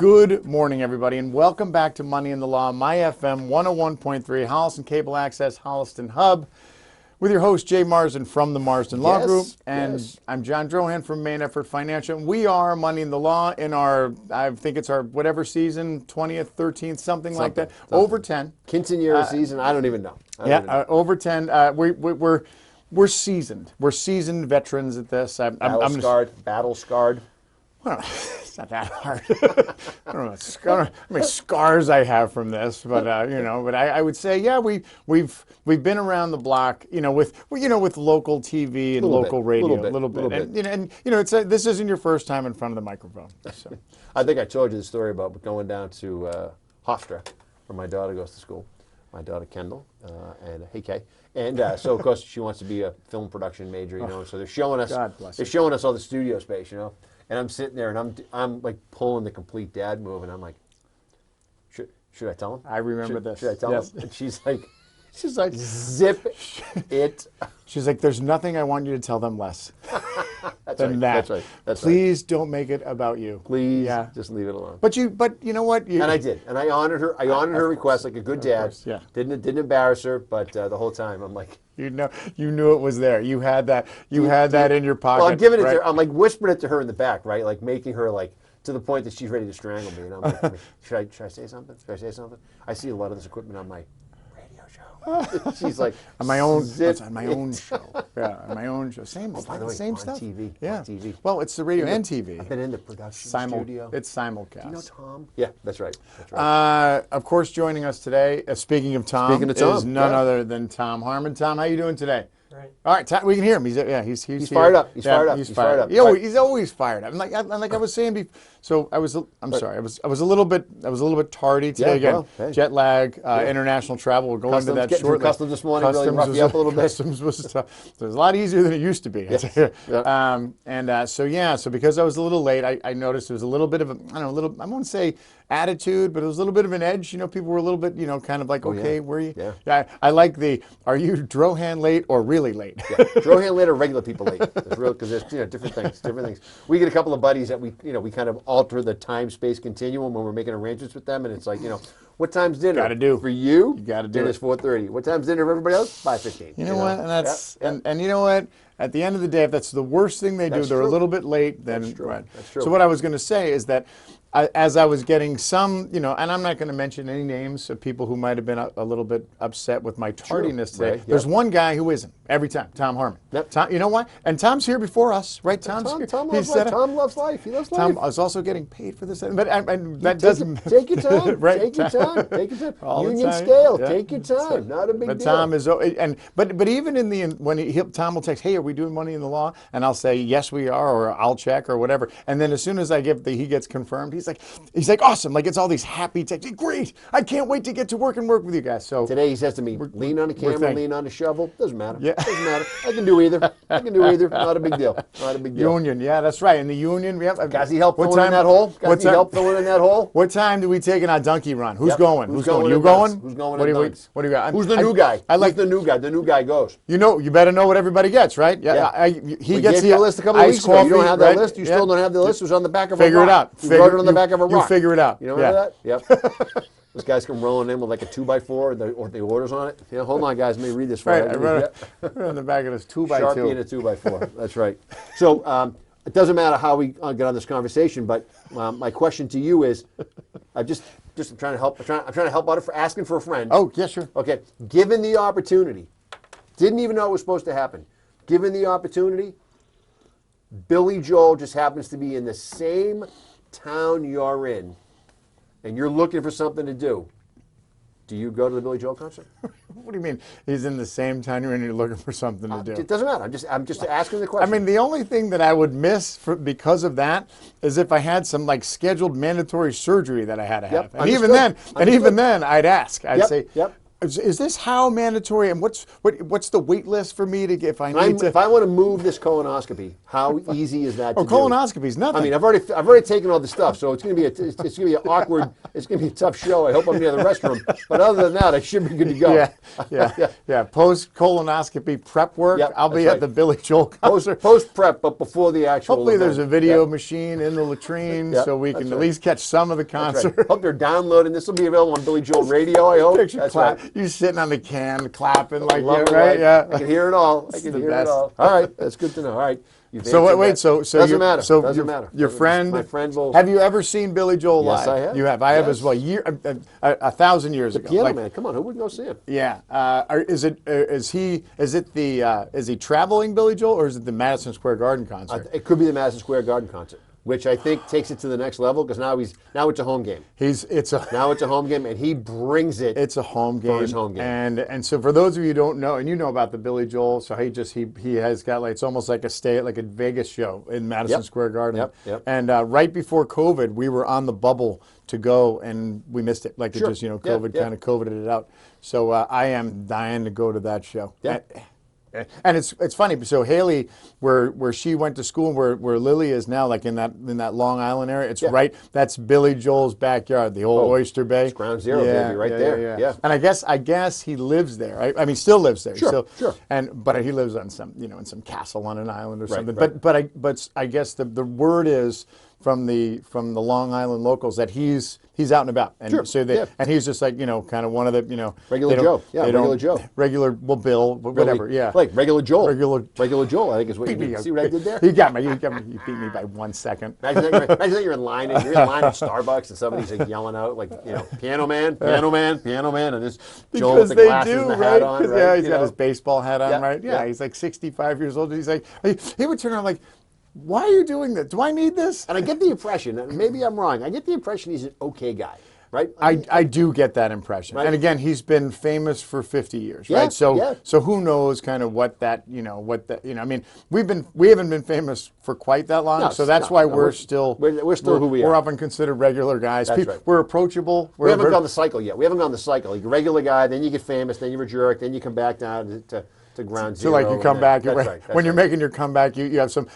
Good morning, everybody, and welcome back to Money in the Law, My FM 101.3, Holliston Cable Access, Holliston Hub, with your host, Jay Marsden from the Marsden Law Group. And I'm John Drohan from Main Effort Financial. And we are Money in the Law in our, I think it's our whatever season, 20th, 13th, something like that. Over 10. Quinceanera season, I don't even know. Over 10. We're seasoned. We're seasoned veterans at this. Battle scarred. Well, it's not that hard. I don't know how many scars I have from this, but but I would say, yeah, we've been around the block, with local TV and local radio a little bit. And it's this isn't your first time in front of the microphone. So. I think I told you the story about going down to Hofstra, where my daughter goes to school. My daughter Kendall and hey Kay, and so of course she wants to be a film production major, So they're showing us all the studio space, And I'm sitting there, and I'm like pulling the complete dad move, and I'm like, should I tell him? I remember this. Should I tell him? And she's like, zip it. She's like, there's nothing I want you to tell them less than that. That's right. Please don't make it about you. Please, just leave it alone. But you know what? And I did, and I honored her. I honored her request like a good dad. Yeah. Didn't embarrass her, but the whole time I'm like. You knew it was there. You had that. You had that in your pocket. Well, I'm giving it to her. I'm like whispering it to her in the back, right? Like making her like to the point that she's ready to strangle me. And I'm like, should I say something? Should I say something? I see a lot of this equipment on my radio show. She's like on my own. That's on my own show. Yeah, on my own show. Same. By the way, same on stuff. TV. Yeah. On TV. Well, it's the radio and TV. I've been in the production studio. It's simulcast. Do you know Tom? Yeah, that's right. Of course, joining us today. Speaking of Tom, is none other than Tom Harmon. Tom, how you doing today? Right. All right, we can hear him. He's fired up. He's fired up. He's fired up. He's always fired up. Like I was saying before. So I'm sorry. I was a little bit tardy today again. Well, Jet lag, international travel. We'll go into that shortly. Customs this morning really roughed you up a little bit. Customs was tough. So it was a lot easier than it used to be. Yes. So because I was a little late, I noticed there was a little bit of I won't say attitude, but it was a little bit of an edge. People were a little bit, kind of like, okay, where are you? Yeah. I like are you Drohan late or really late? Yeah. Drohan late or regular people late? It's real because there's different things. We get a couple of buddies that we kind of alter the time-space continuum when we're making arrangements with them, and it's like, what time's dinner? Gotta do. For you, you gotta do dinner's 4:30. What time's dinner for everybody else? 5:15. You know what? And that's and you know what? At the end of the day, if that's the worst thing they do, they're a little bit late, then that's true. Right. That's true. So what I was going to say is that as I was getting some, and I'm not going to mention any names of people who might have been a little bit upset with my tardiness today. Right. There's one guy who isn't every time, Tom Harmon. Yep. Tom, you know what? And Tom's here before us, right? Tom loves life. He loves life. Tom is also getting paid for this, but that doesn't. Take your time. Right? Take your time. Take your time. Union time. scale. Yeah. Take your time. Not a big deal. But Tom is, but even in the when Tom will text, hey, are we doing Money in the Law? And I'll say yes, we are, or I'll check, or whatever. And then as soon as I give he gets confirmed, he's like awesome. Like it's all these happy texts. Great! I can't wait to get to work and work with you guys. So today he says to me, lean on the camera, lean on the shovel. Doesn't matter. Yeah. Doesn't matter. I can do either. Not a big deal. Not a big deal. Union, yeah, that's right. In the union, we have. Guys, he helped filling in that hole. Guys, he helped filling in that hole. What time do we take in our donkey run? Who's going? Who's going? You going? Who's going? What do you got? Who's the new guy? I like the new guy. The new guy goes. You better know what everybody gets, right? Yeah. He gets the list a couple of weeks ago. You don't have that list. You still don't have the list. It was on the back of a rock. Figure it out. You wrote it on the back of a rock. You figure it out. You know that? Yep. Those guys come rolling in with like a 2x4 or the orders on it. Hold on, guys. Let me read this for you. I wrote it on the back of this 2x2. Sharpie and a 2x4. That's right. So it doesn't matter how we get on this conversation, but my question to you is, I'm trying to help. I'm trying to help out for asking for a friend. Oh, yeah, sure. Okay. Given the opportunity, didn't even know it was supposed to happen. Given the opportunity, Billy Joel just happens to be in the same town you're in, and you're looking for something to do. Do you go to the Billy Joel concert? What do you mean? He's in the same town you're in, you're looking for something to do. It doesn't matter. I'm just asking the question. I mean, the only thing that I would miss because of that is if I had some scheduled mandatory surgery that I had to have. And even then, I'd ask. I'd say, Is this how mandatory? And what's the wait list for me to get if I need to? If I want to move this colonoscopy, how easy is that to do? Colonoscopy's nothing. I mean, I've already taken all the stuff, so it's going to be an awkward. It's going to be a tough show. I hope I'm near the restroom, but other than that, I should be good to go. Yeah. Post colonoscopy prep work. Yep, I'll be that's at the Billy Joel concert. Post prep, but before the actual. Hopefully, there's a video Yep. machine in the latrine Yep, so we can that's at right. least catch some of the That's concert. right. Hope they're downloading. This will be available on Billy Joel Radio. I hope. Picture That's clap. right. You sitting on the can clapping like Love yeah, it, right? Yeah. I can hear it all. I can the hear best. it all. All right, that's good to know. All right. You've So answered wait, that. so doesn't matter. So doesn't your, matter. your Doesn't- friend, my friend will. have you ever seen Billy Joel Yes, live? I have. You have. I have Yes. as well. 1,000 years ago. Piano Like, Man, come on, who wouldn't go see him? Yeah. Is he traveling Billy Joel or is it the Madison Square Garden concert? It could be the Madison Square Garden concert, which I think takes it to the next level because now it's a home game. Now it's a home game, and he brings it. It's a home game. For his home game. And so for those of you who don't know, and you know about the Billy Joel, so he has got like, it's almost like a Vegas show in Madison Yep. Square Garden. Yep. And right before COVID, we were on the bubble to go and we missed it. Like Sure. it just, Yeah, COVID yeah. kind of COVIDed it out. So I am dying to go to that show. Yeah. And it's funny. So Haley, where she went to school, where Lily is now, like in that Long Island area, it's Yeah. right. That's Billy Joel's backyard, the old Oyster Bay. It's ground zero, baby, right there. Yeah. And I guess he lives there. I mean, still lives there. Sure, sure. But he lives on some, in some castle on an island or something. right. But I guess the word is from the Long Island locals that he's out and about, and Sure, so yeah. and he's just like kind of one of the Regular they don't- Joe. Yeah, they don't- regular Joe. regular Bill, whatever, Really, yeah, Like regular Joel. Regular- Joel, I think is what you did. See what I did there? He got me. You beat me by 1 second. Imagine that you're in line at Starbucks and somebody's like yelling out like piano man, and this Joel with the glasses and the hat on, right? Yeah, he's got his baseball hat on, Yeah, right? Yeah, yeah. he's like 65 years old. He's like, he would turn around like, why are you doing this? Do I need this? And I get the impression, and maybe I'm wrong, I get the impression he's an okay guy, right? I do get that impression. Right. And again, he's been famous for 50 years, Yeah, right? So yeah. so who knows kind of what that, I mean, we haven't been famous for quite that long, No, so that's no, why no, we're still who we We're are. often considered regular guys. That's right. We're approachable. We haven't gone the cycle yet. We haven't gone the cycle. You're a regular guy, then you get famous, then you're a jerk, then you come back down to ground So zero. like you come back, That's right, that's when you're right. making your comeback, you have some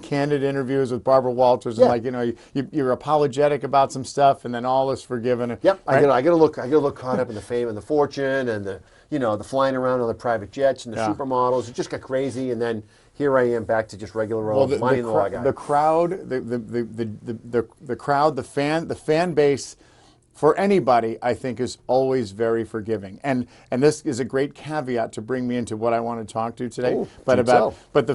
candid interviews with Barbara Walters, and you're apologetic about some stuff, and then all is forgiven. Yep, right? I gotta look caught up in the fame and the fortune and the flying around on the private jets and the Yeah. supermodels. It just got crazy, and then here I am back to just regular old money in the law guy. the crowd, the crowd, the fan base. For anybody, I think is always very forgiving, and this is a great caveat to bring me into what I want to talk to today. Oh, but do about, tell.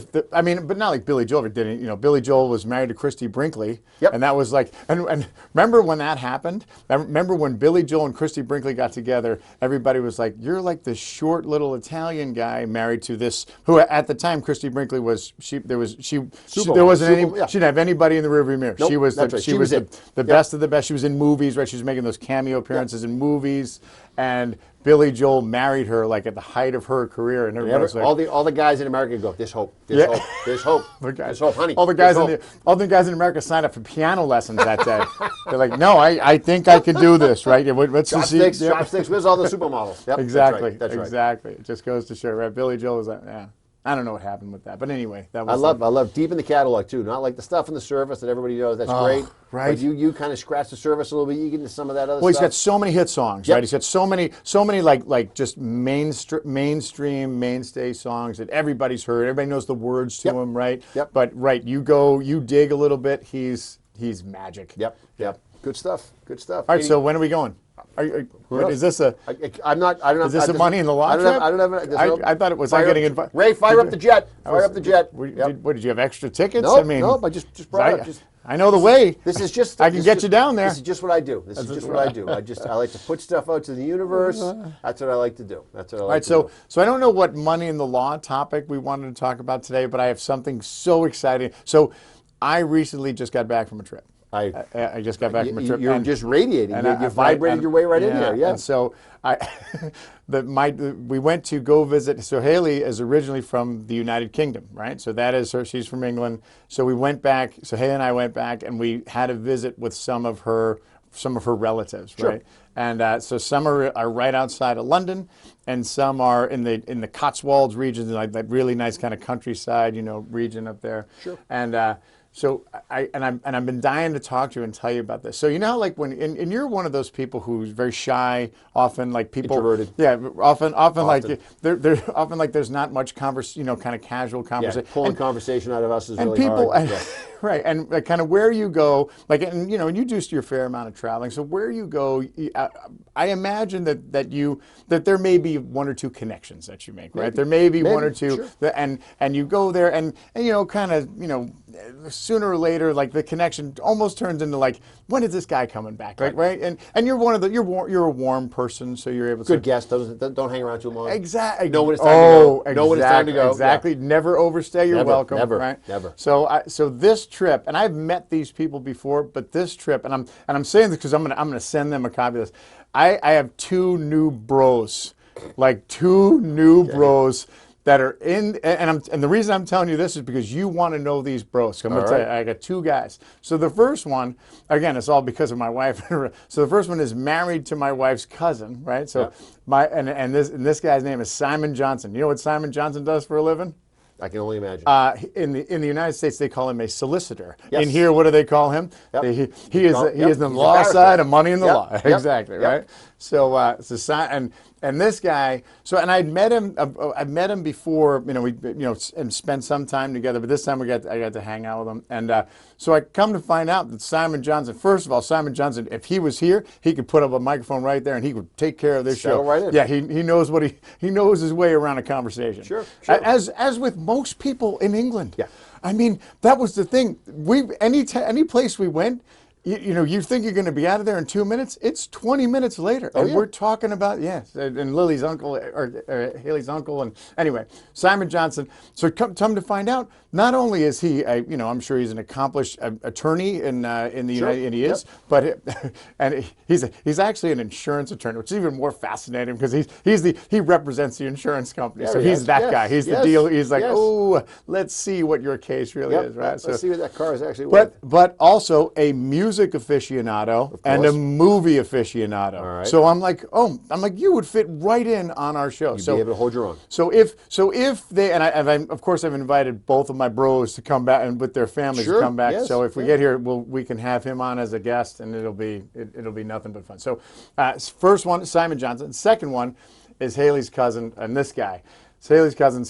but not like Billy Joel didn't. Billy Joel was married to Christy Brinkley, Yep. and that was like, and remember when that happened? Remember when Billy Joel and Christy Brinkley got together? Everybody was like, "You're like this short little Italian guy married to this." Who at the time Christy Brinkley was there wasn't any. Yeah. She didn't have anybody in the rearview mirror. Nope, She was that's right. she She was was it. the Yep. best of the best. She was in movies, right? She was making those cameo appearances in movies, and Billy Joel married her like at the height of her career, and everybody was like, all the guys in America go, there's hope, Yeah. there's hope, there's hope, honey. all the there's guys in America signed up for piano lessons that day. They're like, no, I think I can do this, right? Yeah, what's the chopsticks, yeah. chopsticks. Where's all the supermodels? Yep, Exactly, That's right. exactly. It just goes to show, right? Billy Joel was like, yeah. I don't know what happened with that, but anyway, that was. I love deep in the catalog too. Not like the stuff on the surface that everybody knows. That's great. right. But you kind of scratch the surface a little bit. You get into some of that other Well, he's stuff. got so many hit songs, Yep. right? He's got so many like just mainstream mainstay songs that everybody's heard. Everybody knows the words to Yep. them, right? Yep. But you dig a little bit. He's magic. Yep. Good stuff. Good stuff. All right. So when are we going? Is this a? I'm not. I don't know. Is this a Money in the Law I don't have. trip? I don't have. there's no- I thought it was. Fire I'm getting up- invited. Ray, fire up the jet. Fire up the jet. What did you have extra tickets? Nope, I mean, nope, I just brought it up. I know the way. This is just. I can this get is- you down there. This is just what I do. This is just what I do. I like to put stuff out to the universe. That's what I like to do. That's what I like All right, to do. so I don't know what money in the law topic we wanted to talk about today, but I have something so exciting. So I recently just got back from a trip. I just got back from a trip. You're just radiating. and You I- vibrated and- your way right in there. Yeah. And so we went to go visit. So Haley is originally from the United Kingdom, right? So that is her. She's from England. So we went back. So Haley and I went back, and we had a visit with some of her relatives, Sure. right? And so some are right outside of London, and some are in the Cotswolds region, like that really nice kind of countryside, region up there. Sure. And so I've been dying to talk to you and tell you about this. So you know how, like, and you're one of those people who's very shy, often, like, people introverted. Yeah, often like they're often like there's not much kind of casual conversation. Yeah, pulling conversation out of us is And really people, hard. right, and kind of where you go, like, and and you do your fair amount of traveling. So where you go, I imagine that there may be one or two connections that you make, right? There may be one or two, sure. and you go there, and kind of sooner or later, like, the connection almost turns into, like, when is this guy coming back, right? And you're one of the you're a warm person, so you're able to Good guest. Don't hang around too long. Exactly. Know when it's time to go. Exactly. Know when it's time to go. Exactly. Yeah. Never overstay your welcome. Never. Right. Never. So this trip, and I've met these people before, but this trip, and I'm saying this because I'm gonna send them a copy of this. I have two new bros, like two new bros that are in, and the reason I'm telling you this is because you want to know these bros. So I'm going to tell you, I got two guys. So the first one, again, it's all because of my wife. So the first one is married to my wife's cousin, right? So this guy's name is Simon Johnson. You know what Simon Johnson does for a living? I can only imagine. In the United States, they call him a solicitor. Yes. In here, what do they call him? Yep. He is the law side of Money in the Law. Exactly, right? So and this guy, and I'd met him. I've met him before. And spent some time together. But this time I got to hang out with him. And so I come to find out that Simon Johnson. First of all, Simon Johnson, if he was here, he could put up a microphone right there, and he could take care of this show. Right in. Yeah, he knows he knows his way around a conversation. Sure. As with most people in England. Yeah. I mean, that was the thing. Any place we went, you think you're going to be out of there in 2 minutes. It's 20 minutes later, and we're talking about and Lily's uncle or Haley's uncle, and anyway, Simon Johnson. So come to find out, not only is he, I'm sure he's an accomplished attorney in the United, and he is, but he's actually an insurance attorney, which is even more fascinating because he represents the insurance company. So he's that guy. He's the deal. He's like, oh, let's see what your case really is, right? Let's see what that car is actually worth. But also a music aficionado and a movie aficionado. All right. So I'm like, you would fit right in on our show. You'd be able to hold your own. So if they, and of course I've invited both of my bros to come back and with their families to come back. So if we get here, we can have him on as a guest, and it'll be nothing but fun. So first one, Simon Johnson. Second one is Haley's cousin, and this guy. It's Haley's cousin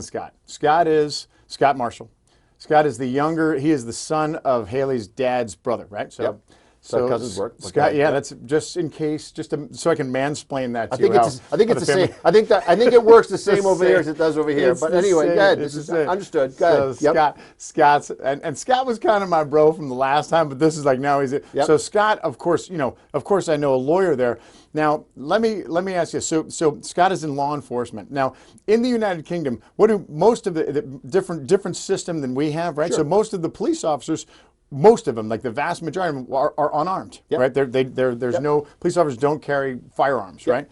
Scott. Scott Marshall. Scott is he is the son of Haley's dad's brother, right? So, so cousins work. Scott, that's just in case, so I can mansplain that to you. I think it's the same. I think it works the same over there as it does over here. But anyway, this is understood. Go ahead. Scott's and Scott was kind of my bro from the last time, but this is like now he's it. So Scott, of course, I know a lawyer there. Now, let me ask you. So Scott is in law enforcement. Now, in the United Kingdom, what do most of the different system than we have, right? Sure. So most of the police officers, most of them, like the vast majority of them, are unarmed, right? There's no police officers don't carry firearms, right?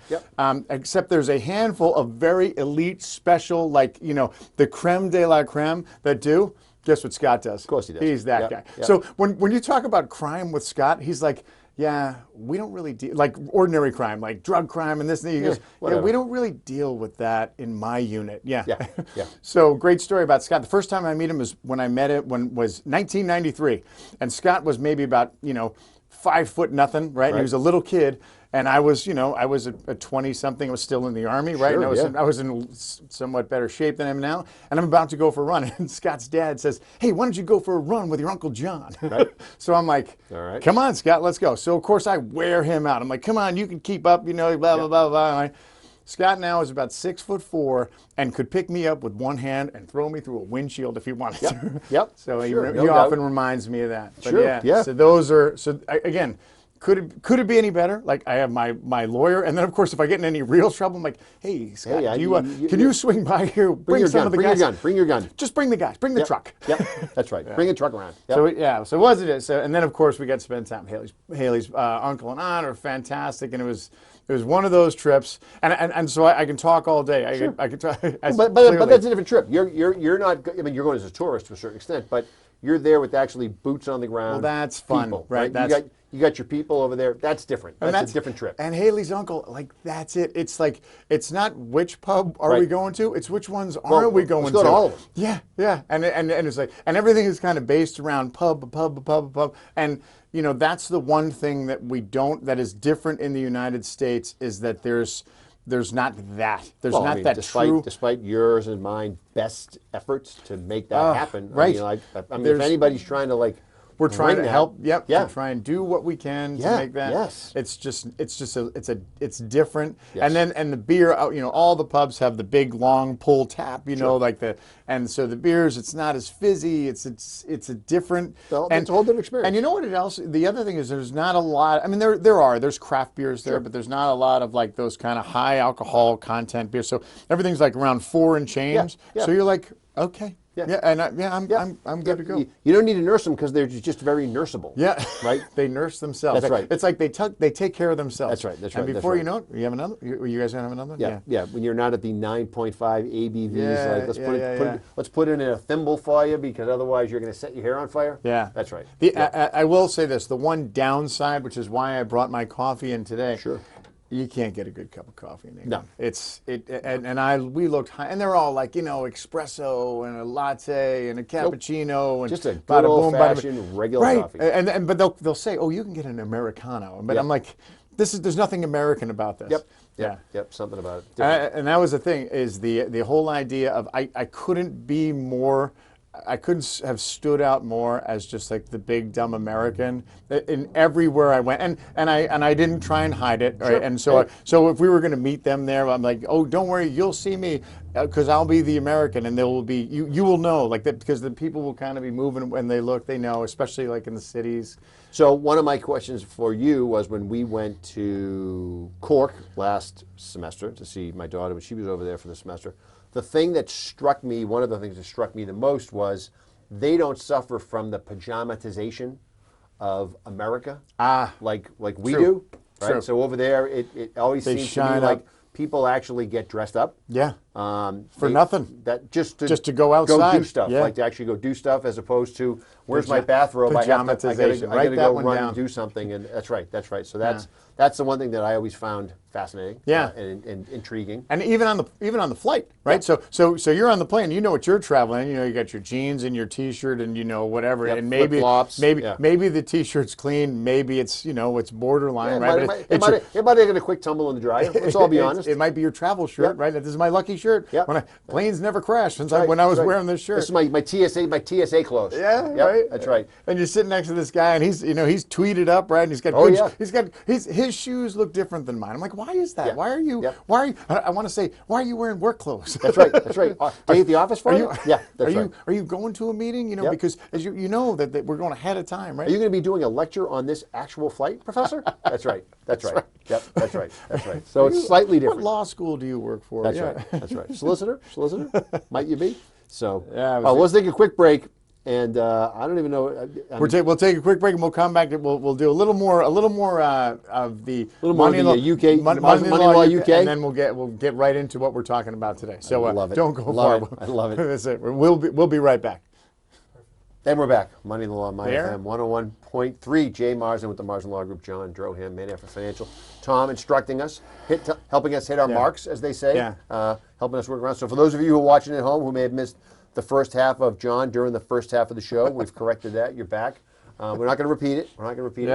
Except there's a handful of very elite, special, like the creme de la creme that do. Guess what Scott does? Of course he does. He's that guy. So when you talk about crime with Scott, he's like, yeah, we don't really deal, like ordinary crime, like drug crime and this and that. He goes, we don't really deal with that in my unit. Yeah. So great story about Scott. The first time I met him was when 1993. And Scott was maybe about, 5 foot nothing, right? And he was a little kid. And I was a 20-something. I was still in the Army, right? Sure, and I was in somewhat better shape than I am now. And I'm about to go for a run. And Scott's dad says, hey, why don't you go for a run with your Uncle John? Right. So I'm like, all right, come on, Scott, let's go. So, of course, I wear him out. I'm like, come on, you can keep up, blah, blah, blah, blah. Scott now is about 6'4" and could pick me up with one hand and throw me through a windshield if he wanted to. So he often reminds me of that. But So again, could it be any better? Like, I have my lawyer, and then of course if I get in any real trouble, I'm like, hey Scott, can you swing by here? Bring some of the guys. Bring your gun. Just bring the guys. Bring the truck. That's right. Bring the truck around. So what it is. So and then of course we got to spend time. Haley's uncle and aunt are fantastic, and it was one of those trips, and so I can talk all day. I could talk. But that's a different trip. You're not. I mean, you're going as a tourist to a certain extent, but You're there with actually boots on the ground. Well, that's fun, people, right? You got your people over there. That's different. That's a different trip. And Haley's uncle, like, that's it. It's like, it's not which pub are we going to, it's which ones aren't we going to. Let's go to all of them. Yeah, yeah. And it's like, and everything is kind of based around pub. And, you know, that's the one thing that that is different in the United States, is that there's not that. There's not that true. Despite yours and mine best efforts to make that happen. Right. I mean, if anybody's trying to, like, we're trying to help. Yep. Yeah. To try and do what we can to make that. Yes. It's different. Yes. And the beer. You know, all the pubs have the big long pull tap. You know, like and so the beers. It's not as fizzy. It's a different. It's a whole different experience. And you know what it else? The other thing is there's not a lot. I mean, there's craft beers there, but there's not a lot of like those kind of high alcohol content beers. So everything's like around 4 and change. Yeah. So you're like, okay. Yeah. I'm good to go. You don't need to nurse them because they're just very nurseable. Yeah, right. They nurse themselves. That's right. It's like they take care of themselves. That's right. That's right. And before you know it, you have another. You guys gonna have another? Yeah. When you're not at the 9.5 ABVs, like let's put it in a thimble for you, because otherwise you're going to set your hair on fire. Yeah, that's right. I will say this: the one downside, which is why I brought my coffee in today. Sure. You can't get a good cup of coffee in England. No. We looked high, and they're all like, you know, espresso and a latte and a cappuccino and just a good old-fashioned regular coffee. But they'll say, oh, you can get an Americano, but I'm like, there's nothing American about this. Yep, something about it. And that was the thing, is the whole idea of I couldn't be more. I couldn't have stood out more as just like the big dumb American in everywhere I went, and I didn't try and hide it, right? Sure. And so if we were going to meet them there, I'm like, oh, don't worry, you'll see me, because I'll be the American, and there will be you will know, like that, because the people will kind of be moving when they look, they know, especially like in the cities. So one of my questions for you was, when we went to Cork last semester to see my daughter, when she was over there for the semester, the thing that struck me, one of the things that struck me the most, was they don't suffer from the pajamatization of America like we do. Right? True. So over there, it always seems to me like people actually get dressed up. Yeah. For nothing. That just to go outside. Go do stuff. Yeah. Like to actually go do stuff, as opposed to, where's my bathrobe? I got to go run and do something. And that's right. So that's the one thing that I always found fascinating. Yeah. And intriguing. And even on the flight, right? Yeah. So you're on the plane. You know what you're traveling. You know, you got your jeans and your T-shirt and, you know, whatever. Yep. And maybe the T-shirt's clean. Maybe it's, you know, it's borderline, right? It might have got a quick tumble in the dryer. Let's all be honest. It might be your travel shirt, right? This is my lucky shirt. Yep. Planes never crashed since when I was wearing this shirt. This is my TSA clothes. Yeah, right. That's right. And you're sitting next to this guy, and he's tweeted up, right? And he's got his shoes look different than mine. I'm like, why is that? Yeah. Why are you? I want to say, why are you wearing work clothes? That's right. Are you at the office for you? Yeah, that's right. Are you going to a meeting? You know, because as you know that we're going ahead of time, right? Are you going to be doing a lecture on this actual flight, Professor? That's right. Yep, that's right. So it's slightly different. What law school do you work for? That's right. Solicitor? Might you be? So let's take a quick break. And I don't even know. We'll take a quick break, and we'll come back. We'll do a little more of the Money in Law UK, and then we'll get right into what we're talking about today. So don't go far. I love it. That's it. We'll be right back. Then we're back. Money in the Law, My FM 101.3. Jay Marsden with the Marsden Law Group. John Droham, Manafort Financial. Tom instructing us, helping us hit our marks, as they say. Helping us work around. So for those of you who are watching at home who may have missed the first half of John during the first half of the show, we've corrected that. You're back. We're not going to repeat it.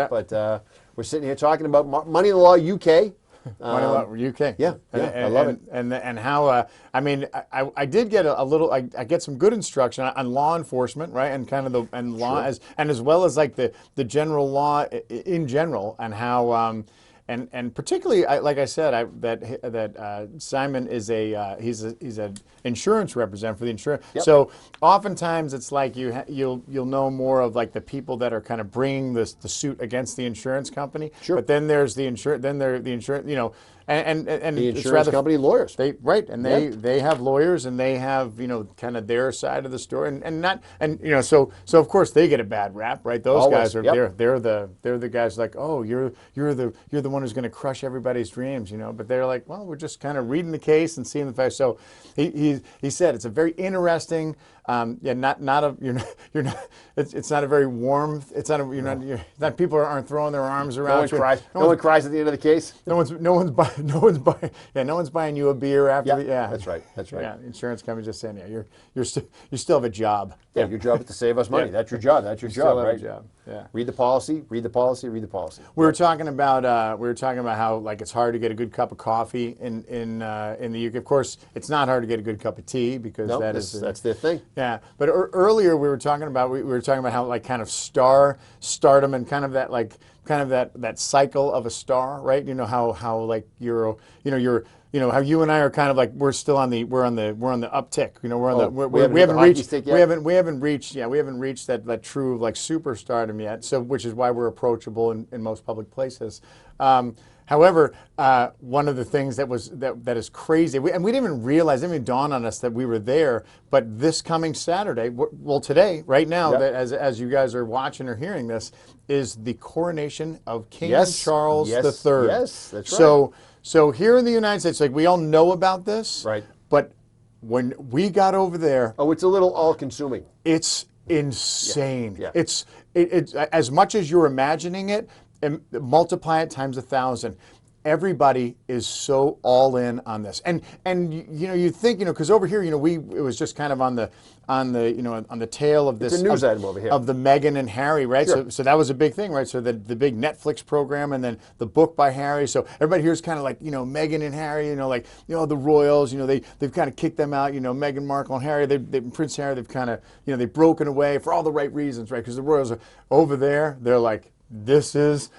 But we're sitting here talking about Money in the Law UK. Money in the Law UK. Yeah, I love it. And how, I did get a little, I get some good instruction on law enforcement, right? And kind of law, as well as like the general law in general, and how, and particularly, like I said, that Simon is he's an insurance representative for the insurance. Yep. So oftentimes it's like you'll know more of like the people that are kind of bringing the suit against the insurance company. Sure. But then there's the insurance. You know. and The it's insurance rather company lawyers. They have lawyers, and they have kind of their side of the story, and so of course they get a bad rap, right? Those Always, guys are yep. they're the guys like, oh, you're the one who's going to crush everybody's dreams, but they're like, well, we're just kind of reading the case and seeing the facts. So he said it's a very interesting. You're not. It's not a very warm. It's not. You're not. People aren't throwing their arms around. No one cries. No one cries at the end of the case. No one's buying you a beer after. That's right. Yeah, insurance company just saying, you still have a job. Yeah, your job is to save us money. Yeah. That's your job. That's your job, right? Job. Yeah. Read the policy. Read the policy. Read the policy. We were talking about how it's hard to get a good cup of coffee in the UK. Of course, it's not hard to get a good cup of tea because that's their thing. Yeah, but earlier we were talking about how kind of stardom and kind of that cycle of a star, right? How like you're how you and I are kind of like we're on the uptick. We haven't reached that true like superstardom yet. So which is why we're approachable in most public places. However, one of the things that is crazy, and we didn't even realize, it didn't even dawn on us that we were there. But this coming Saturday, today, right now, Yep. that as you guys are watching or hearing this, is the coronation of King Charles III. Yes, that's right. So here in the United States, like we all know about this, Right. But when we got over there, Oh, it's a little all-consuming. it's insane. Yeah. It's as much as you're imagining it, and multiply it times 1,000. Everybody is so all in on this, and you think because over here it was just kind of on the tail of this. It's a news item over here of the Meghan and Harry, right? Sure. So that was a big thing, right? So the big Netflix program, and then the book by Harry. So everybody here is kind of like Meghan and Harry, the royals, they've kind of kicked them out. Meghan Markle and Harry, Prince Harry, they've kind of they've broken away for all the right reasons, right? Because the royals are over there, they're like, this is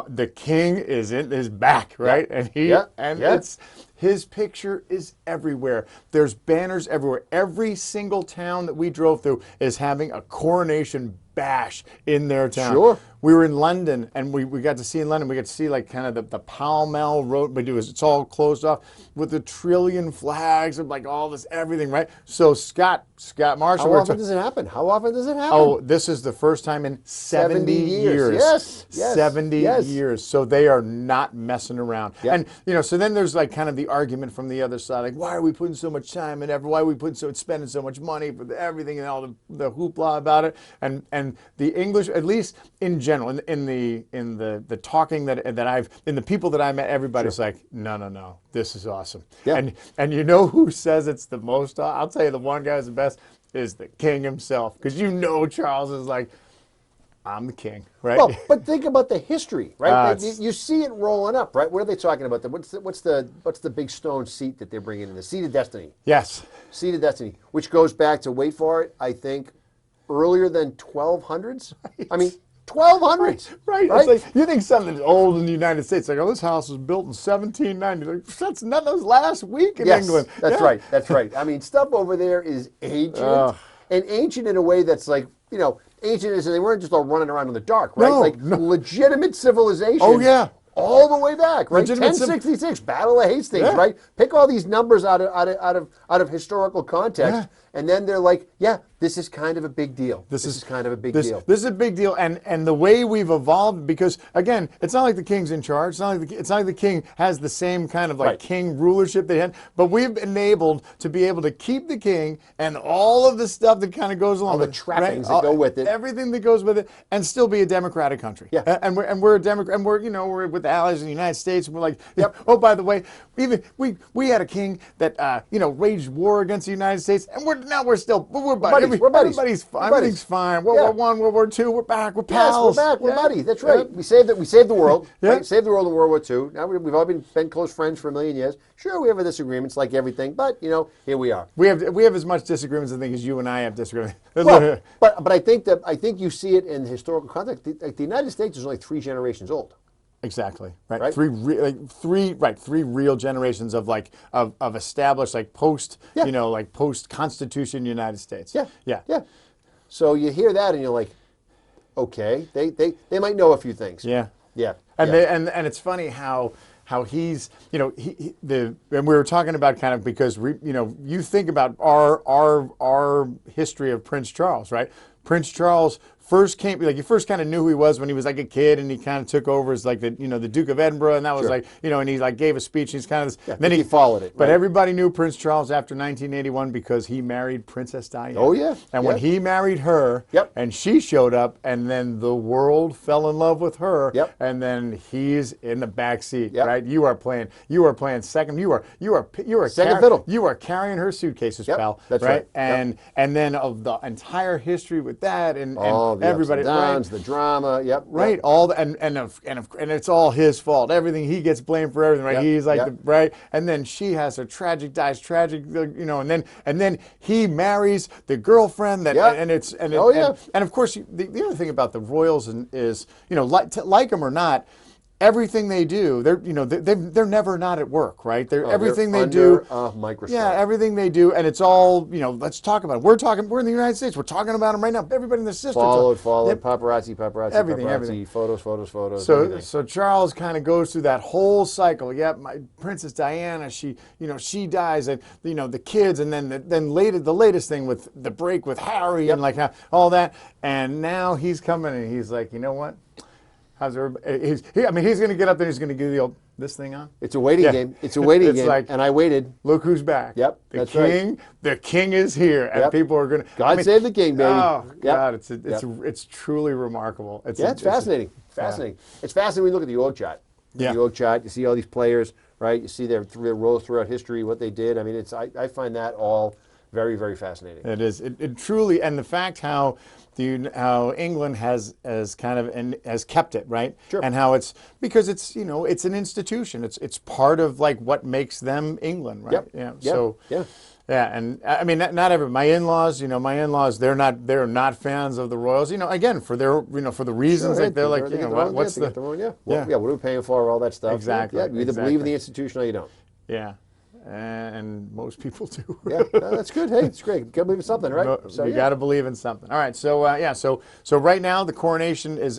the king is back, right? Yeah. And it's his picture is everywhere. There's banners everywhere. Every single town that we drove through is having a coronation bash in their town. Sure. We were in London, and we got to see in London. We got to see like kind of the Pall Mall Road, but it's all closed off with a trillion flags of like all this everything, right? So Scott Marshall. How often does it happen? Oh, this is the first time in 70 years. Yes. 70 years. So they are not messing around. Yep. And so then there's like kind of the argument from the other side, like why are we putting so much time and effort? Why are we spending so much money for everything and all the hoopla about it? And the English, at least in general, in the talking that I've in the people that I met, everybody's like, no, this is awesome. Yeah. And you know who says it's the most? I'll tell you, the one guy who's the best is the king himself, because Charles is like, I'm the king, right? Well, but think about the history, right? It's- You see it rolling up, right? What are they talking about? What's the big stone seat that they're bringing in? The seat of destiny. Yes. Seat of destiny, which goes back to, wait for it, I think earlier than 1200s. Right. I mean, 1200s. Right. It's like, you think something's old in the United States, like, oh, this house was built in 1790. Like, that's not those last week in England. That's right. That's right. I mean, stuff over there is ancient, and ancient in a way that's like, ancient as they weren't just all running around in the dark, right? No. Legitimate civilization. Oh, yeah. All the way back, right? Legitimate 1066, Battle of Hastings, Yeah. right? Pick all these numbers out of historical context, and then they're like, yeah, this is kind of a big deal. This is kind of a big deal. This is a big deal, and the way we've evolved, because again, it's not like the king's in charge. It's not like the king has the same kind of like Right. king rulership they had. But we've enabled to be able to keep the king and all of the stuff that kind of goes along All the with it, trappings that go with it. everything that goes with it, and still be a democratic country. Yeah. And we're a democrat, and we're with allies in the United States. And we're like, Yep. oh, by the way, we had a king that waged war against the United States, and we're buddies. We're buddies. Everything's fine. World War I, World War II, we're back. We're pals. Yes, we're back. We're Yeah. buddies. That's right. We saved the world. Yeah. Right? Saved the world in World War II. Now we've all been close friends for a million years. Sure, we have our disagreements like everything, but here we are. We have as much disagreements, I think, as you and I have disagreements. Well, but I think you see it in the historical context. The United States is only 3 generations old. Exactly. Right. Right? Three real generations of of established post Yeah. post Constitution United States. Yeah. So you hear that and you're like, okay, they might know a few things. Yeah. Yeah. And yeah. and it's funny how how he's, and we were talking about kind of because you think about our history of Prince Charles, right? Prince Charles first came, like you first kind of knew who he was when he was like a kid, and he kind of took over as like the the Duke of Edinburgh, and that was like and he like gave a speech. And he's kind of then he followed it. But everybody knew Prince Charles after 1981 because he married Princess Diana. Oh yeah. And when he married her, and she showed up, and then the world fell in love with her. And then he's in the back seat, right? You are playing second. You are second fiddle. You are carrying her suitcases, pal. That's right. And then of the entire history with that, and the everybody, ups and downs, the drama, right. All the, and it's all his fault. Everything, he gets blamed for everything, right? He's like and then she has a dies tragic, and then he marries the girlfriend that, and of course the other thing about the royals is like them or not, everything they do, they're never not at work, right? Everything they do, microscope. Yeah, everything they do, and it's all let's talk about it. We're in the United States. We're talking about them right now. Everybody in the system. Followed, paparazzi, everything. Photos. So Charles kind of goes through that whole cycle. My Princess Diana, she dies, and the kids, and then later the latest thing with the break with Harry and like all that, and now he's coming and he's like, you know what? How's everybody? He's going to get up there and he's going to give the old this thing on. It's a waiting game. It's a waiting game. Like, and I waited. Look who's back. The king is here, and people are going to. God save the king, baby. Oh God, it's truly remarkable. It's fascinating. Fascinating. It's fascinating when you look at the org chart. The org chart. You see all these players, right? You see their roles throughout history, what they did. I mean, I find that all very, very fascinating. It is. It truly, and the fact how England has kept it, right? Sure. And how it's because it's it's an institution. It's part of like what makes them England, right? And I mean not every my in-laws, they're not fans of the royals. Again for their for the reasons like they're like what's the what are we paying for, all that stuff. Exactly. You either believe in the institution or you don't. Yeah. And most people do. That's good. Hey, it's great. You gotta believe in something, right? You got to believe in something. All right. So so right now the coronation is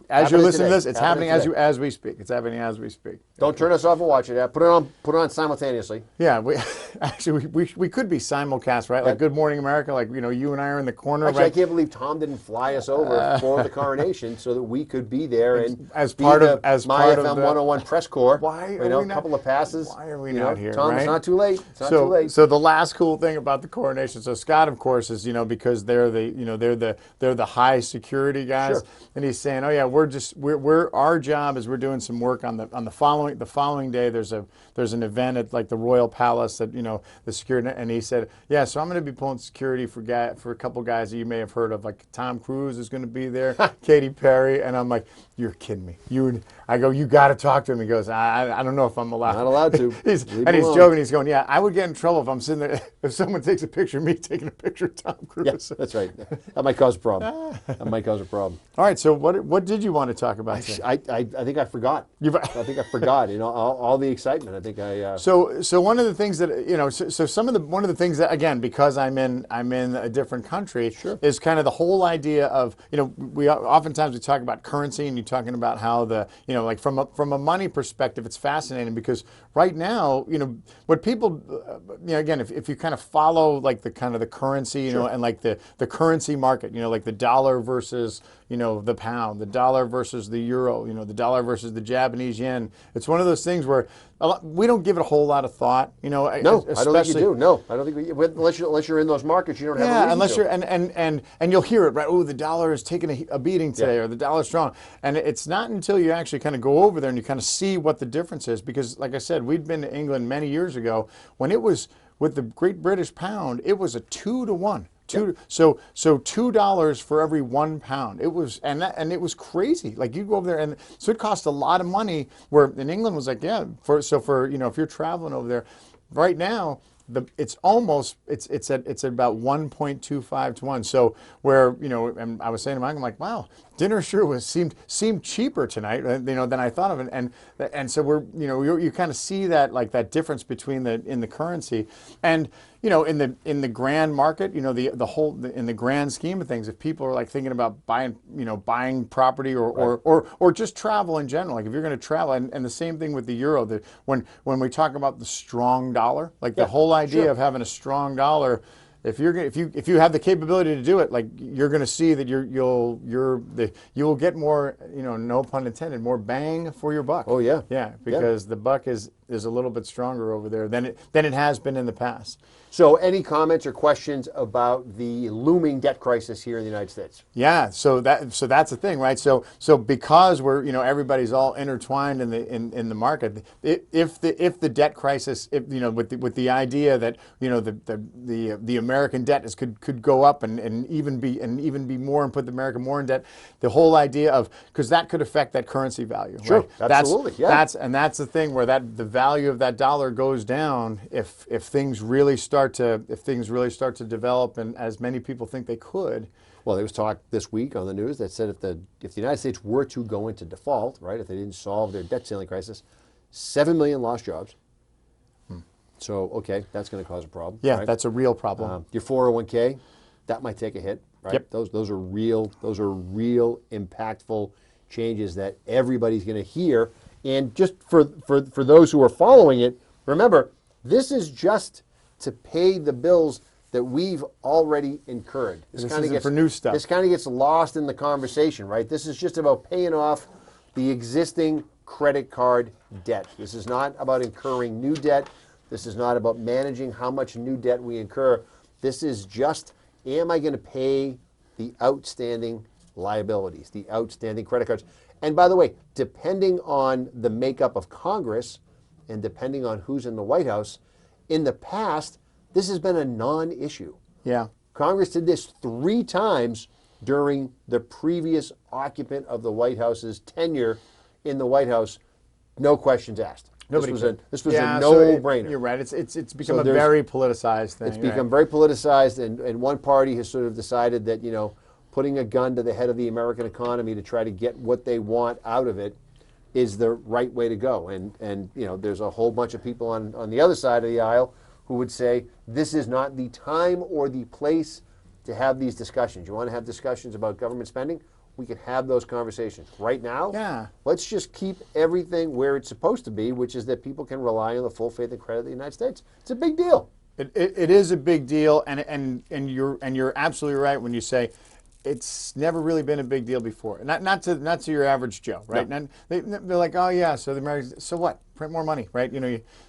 as you're listening to this, it's happening as we speak. It's happening as we speak. Don't turn us off and watch it. Put it on simultaneously. Yeah, we could be simulcast, right? Like Good Morning America, like you and I are in the corner. Actually, right? I can't believe Tom didn't fly us over for the coronation so that we could be there and as part of My FM 101 press corps. Why are we not, a couple of passes. Why are we not here? Tom, right? It's not too late. It's not too late. So the last cool thing about the coronation. So Scott, of course, is because they're the high security guys, Sure. and he's saying, oh yeah, we're our job is we're doing some work on the following day. There's an event at like the Royal Palace that the security, and he said, yeah, so I'm going to be pulling security for a couple guys that you may have heard of, like Tom Cruise is going to be there, Katy Perry, and I'm like, you're kidding me. I go, you got to talk to him. He goes, I don't know if I'm allowed. Not allowed to. He's joking. He's going, yeah, I would get in trouble if I'm sitting there if someone takes a picture of me taking a picture of Tom Cruise. Yeah, that's right. That might cause a problem. All right. So what did you want to talk about today? I think I forgot. I think I forgot. All the excitement. I think I. So one of the things that one of the things that, again, because I'm in a different country, is kind of the whole idea of we oftentimes we talk about currency, and you're talking about how the like from a money perspective, it's fascinating because right now what people again if you kind of follow like the kind of the currency and like the currency market, like the dollar versus the pound, the dollar versus the euro, the dollar versus the Japanese yen. It's one of those things where we don't give it a whole lot of thought. No, I don't think you do. No, I don't think unless you're in those markets, you don't have a reason unless to. you're and you'll hear it, right? Oh, the dollar is taking a beating today, or the dollar's strong. And it's not until you actually kind of go over there and you kind of see what the difference is, because like I said, we'd been to England many years ago when it was with the Great British Pound, it was a 2-to-1. So $2 for every £1. It was and it was crazy. Like you go over there, and so it cost a lot of money. Where in England was like, yeah, for if you're traveling over there, right now it's at about 1.25 to 1. So where and I was saying to Mike, I'm like, wow, dinner sure seemed cheaper tonight, than I thought of it, and so we're, you kind of see that, like, that difference between in the currency, and in the grand market, the whole, in the grand scheme of things, if people are like thinking about buying property or just travel in general, like if you're going to travel, and the same thing with the euro, when we talk about the strong dollar, like the whole idea of having a strong dollar. If you have the capability to do it, like, you're going to see that you will get more, no pun intended, more bang for your buck. Oh yeah, because the buck is a little bit stronger over there than it has been in the past. So, any comments or questions about the looming debt crisis here in the United States? Yeah, so that's the thing, right? So because we're, everybody's all intertwined in the market. If the debt crisis, with the idea that the American debt could go up and even be more, and put America more in debt, the whole idea of, because that could affect that currency value. Sure, right? absolutely. That's the thing where the value of that dollar goes down if things really start to develop, and as many people think they could. Well, there was talk this week on the news that said if the United States were to go into default, right, if they didn't solve their debt ceiling crisis, 7 million lost jobs. So, okay, that's going to cause a problem. Yeah, right? That's a real problem. Your 401k, that might take a hit, right? Yep. Those are real impactful changes that everybody's going to hear. And just for those who are following it, remember, this is just to pay the bills that we've already incurred. This isn't for new stuff. This kind of gets lost in the conversation, right? This is just about paying off the existing credit card debt. This is not about incurring new debt. This is not about managing how much new debt we incur. This is just, am I going to pay the outstanding liabilities, the outstanding credit cards? And by the way, depending on the makeup of Congress and depending on who's in the White House, in the past, this has been a non-issue. Yeah. Congress did this 3 times during the previous occupant of the White House's tenure in the White House. No questions asked. This was a no-brainer. You're right. It's become a very politicized thing. It's become very politicized, and one party has sort of decided that, putting a gun to the head of the American economy to try to get what they want out of it is the right way to go. And there's a whole bunch of people on the other side of the aisle who would say this is not the time or the place to have these discussions. You want to have discussions about government spending? We can have those conversations. Right now, let's just keep everything where it's supposed to be, which is that people can rely on the full faith and credit of the United States. It's a big deal. It is a big deal, and you're absolutely right when you say it's never really been a big deal before. Not to your average Joe, right? No. They're like, oh yeah, so the Americans, so what? Print more money, right?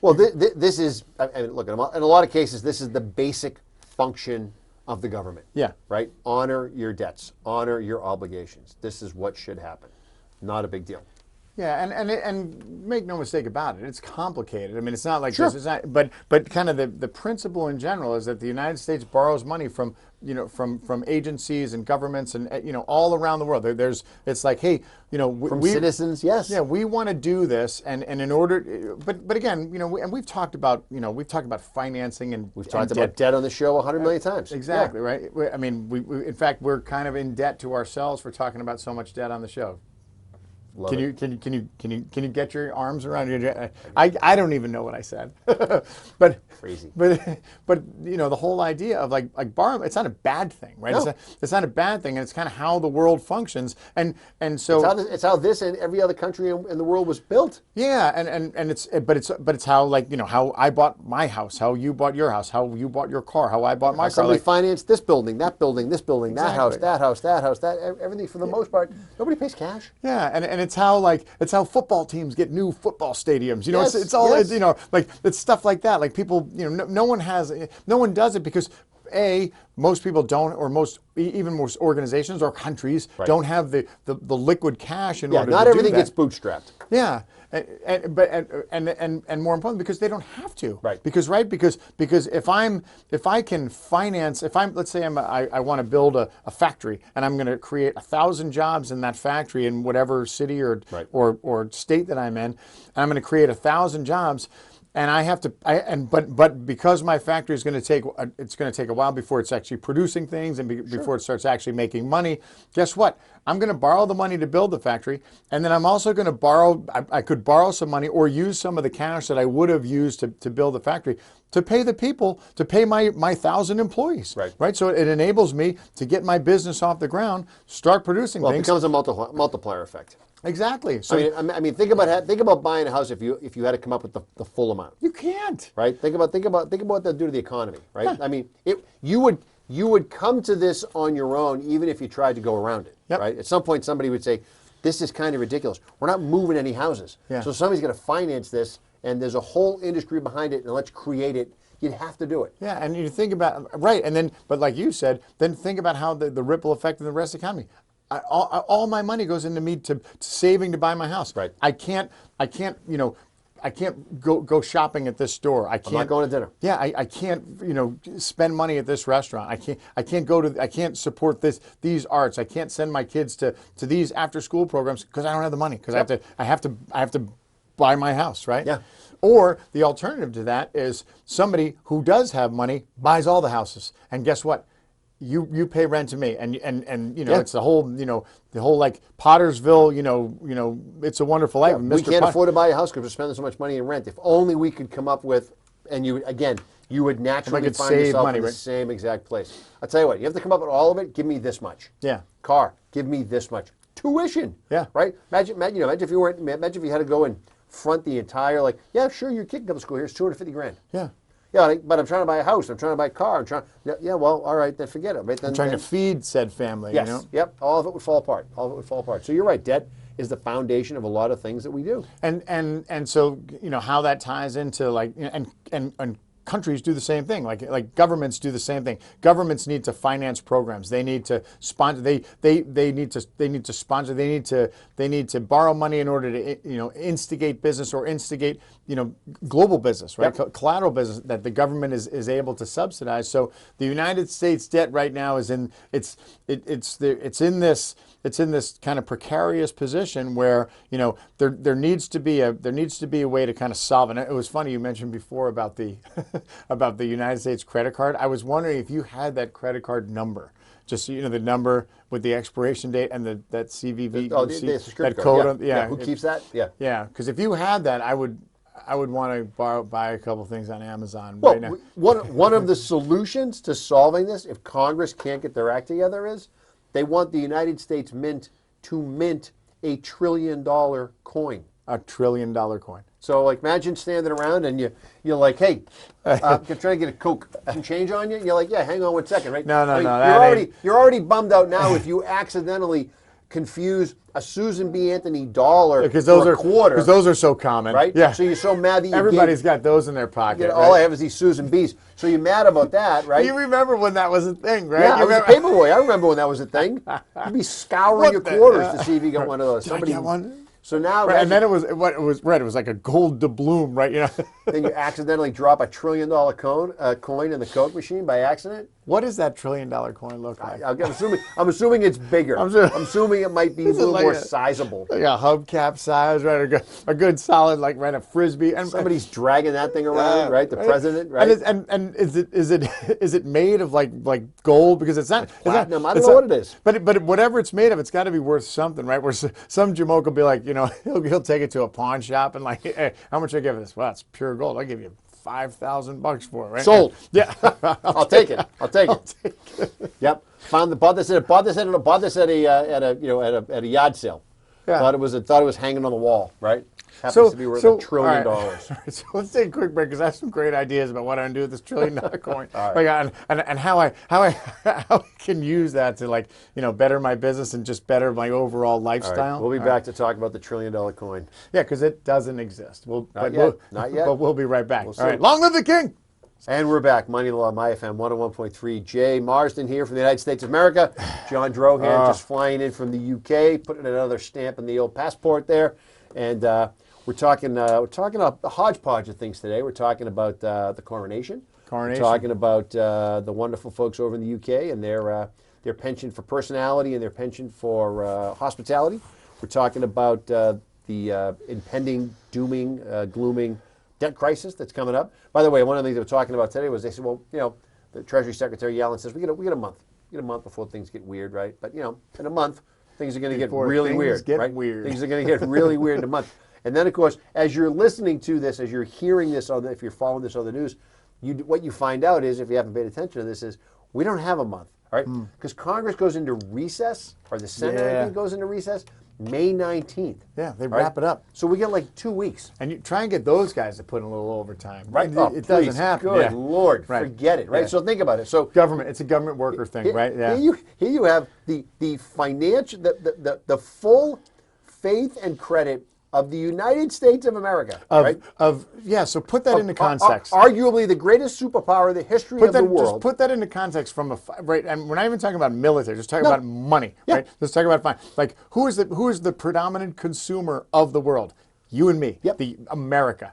Well, this is, and look, in a lot of cases, this is the basic function of the government. Yeah. Right? Honor your debts. Honor your obligations. This is what should happen. Not a big deal. Yeah, and make no mistake about it, it's complicated. I mean, it's not like Sure. this is not, but kind of the principle in general is that the United States borrows money from agencies and governments and all around the world. It's like, hey, From citizens, yes. Yeah, we want to do this, and in order, but again, and we've talked about financing, and We've talked about debt on the show 100 million times. Exactly, right. I mean, we in fact, we're kind of in debt to ourselves for talking about so much debt on the show. Love Can it. you get your arms around your? I don't even know what I said, but Crazy. But the whole idea of like borrowing, it's not a bad thing, right? No. It's not a bad thing, and it's kind of how the world functions, and so It's how this and every other country in the world was built. yeah, and it's how how I bought my house, how you bought your house, how you bought your car, how I bought my car. Somebody financed this building, that building, this building, that house, Exactly. that house, that house, that everything for the most part. Nobody pays cash. Yeah, and it's how football teams get new football stadiums. Yes, It's all yes. it's stuff like that. Like people, no one does it because most people don't, or even most organizations or countries Right. don't have the liquid cash in Yeah, order not to everything do that. gets bootstrapped. Yeah, and more importantly, because they don't have to. Right. Because if I can finance, let's say I want to build a factory and I'm going to create 1,000 jobs in that factory in whatever city or Right. or state that I'm in, and I'm going to create 1,000 jobs. and I have to, but because my factory is going to take, it's going to take a while before it's actually producing things and before it starts actually making money. Guess what? I'm going to borrow the money to build the factory, and then I'm also going to borrow. I could borrow some money or use some of the cash that I would have used to build the factory to pay the people, to pay my 1,000 employees. Right. So it enables me to get my business off the ground, start producing things. It becomes a multiplier effect. Exactly. So I mean, think about buying a house if you had to come up with the full amount. You can't. Right. Think about what that do to the economy. Right. Yeah. I mean, you would come to this on your own even if you tried to go around it. Yep. Right. At some point, somebody would say, "This is kind of ridiculous. We're not moving any houses. Yeah. So somebody's going to finance this, and there's a whole industry behind it, and let's create it." You'd have to do it. Yeah, and you think about, right, and then, but like you said, then think about how the ripple effect in the rest of the economy. All my money goes into me to saving to buy my house. Right. I can't, I can't go shopping at this store. I can't. I'm not going to dinner. Yeah, I can't, spend money at this restaurant. I can't support these arts. I can't send my kids to these after school programs because I don't have the money, because I have to buy my house, right? Yeah. Or the alternative to that is somebody who does have money buys all the houses, and guess what? You pay rent to me, and it's the whole like Pottersville, It's a Wonderful Life. We can't afford to buy a house because we're spending so much money in rent. If only we could come up with, and you would naturally find yourself in the same exact place. I'll tell you what, you have to come up with all of it. Give me this much. Yeah. Car, give me this much. Tuition. Yeah. Right. Imagine if you had to go and front the entire, sure, your kid can come to school. Here's $250 grand. Yeah. Yeah, but I'm trying to buy a house. I'm trying to buy a car. Well, all right, then forget it. Right? I'm trying to feed said family. Yes. Yep. All of it would fall apart. So you're right. Debt is the foundation of a lot of things that we do. And so how that ties into and countries do the same thing. Like governments do the same thing. Governments need to finance programs. They need to sponsor. They need to sponsor. They need to borrow money in order to instigate business or instigate global business, right? Yep. Collateral business that the government is able to subsidize. So the United States debt right now is in in this kind of precarious position where there needs to be a way to kind of solve it. And it was funny you mentioned before about the about the United States credit card. I was wondering if you had that credit card number, just the number with the expiration date and that CVV that code. Yeah. Who keeps that? Yeah. Yeah, because if you had that, I would want to buy a couple things on Amazon well, right now. One of the solutions to solving this, if Congress can't get their act together, is they want the United States Mint to mint $1 trillion coin. $1 trillion coin. So, imagine standing around and you're like, hey, I'm trying to get a Coke. Some change on you? You're like, yeah, hang on 1 second, right? No. You're already bummed out now if you accidentally confuse a Susan B. Anthony dollar for a quarter. Because those are so common. Right? Yeah. So you're so mad that everybody's got those in their pocket. All I have is these Susan B's. So you're mad about that, right? You remember when that was a thing, right? Yeah, I was a paperboy. I remember when that was a thing. You'd be scouring your quarters to see if you got one of those. Did I get one? So now, right, and then it was like a gold doubloon, right? Then you accidentally drop $1 trillion coin in the Coke machine by accident. What does that $1 trillion coin look like? I'm assuming it's bigger. I'm assuming it might be a little more sizable. Like a hubcap size, right? A good solid, a frisbee. And somebody's dragging that thing around, right? The president, right? And is it made of like gold? Because it's not platinum. I don't know what it is. But whatever it's made of, it's got to be worth something, right? Where some jamoke will be like, he'll take it to a pawn shop and hey, how much I give this? Well, it's pure gold. I'll give you $5,000 for it, right? Sold. Yeah. I'll take it. Yep. Bought this at a yard sale. Yeah. Thought it was hanging on the wall, right? Happens to be worth $1 trillion. Right. So let's take a quick break because I have some great ideas about what I'm gonna do with this $1 trillion coin. All right. And how I can use that to better my business and just better my overall lifestyle. Right. We'll be back to talk about the $1 trillion coin. Yeah, because it doesn't exist. Not yet. But we'll be right back. All right. Long live the king! And we're back. Money in the Law, My FM 101.3. Jay Marsden here from the United States of America. John Drohan just flying in from the UK, putting another stamp in the old passport there. And we're talking a hodgepodge of things today. We're talking about the coronation. We're talking about the wonderful folks over in the UK and their penchant for personality and their penchant for hospitality. We're talking about the impending, dooming, glooming debt crisis that's coming up. By the way, one of the things they were talking about today was they said, well, the Treasury Secretary Yellen says we get a month. We get a month before things get weird, right? But in a month, things are going to get really weird, right? Things are going to get really weird in a month. And then, of course, as you're listening to this, as you're hearing this, if you're following this on the news, what you find out is, if you haven't paid attention to this, is we don't have a month, all right? Because Congress goes into recess, or the Senate, I think, goes into recess May 19th. Yeah, they wrap it up. So we get like 2 weeks. And you try and get those guys to put in a little overtime. Right. It doesn't happen. Good Lord, forget it, right? Yeah. So think about it. So it's a government worker thing, right? Yeah. Here you have the financial, the full faith and credit of the United States of America, right? So put that into context. Arguably the greatest superpower in the history of the world. Just put that into context from right, and we're not even talking about military, just talking about money, right? Let's talk about like who is the predominant consumer of the world? You and me, the America.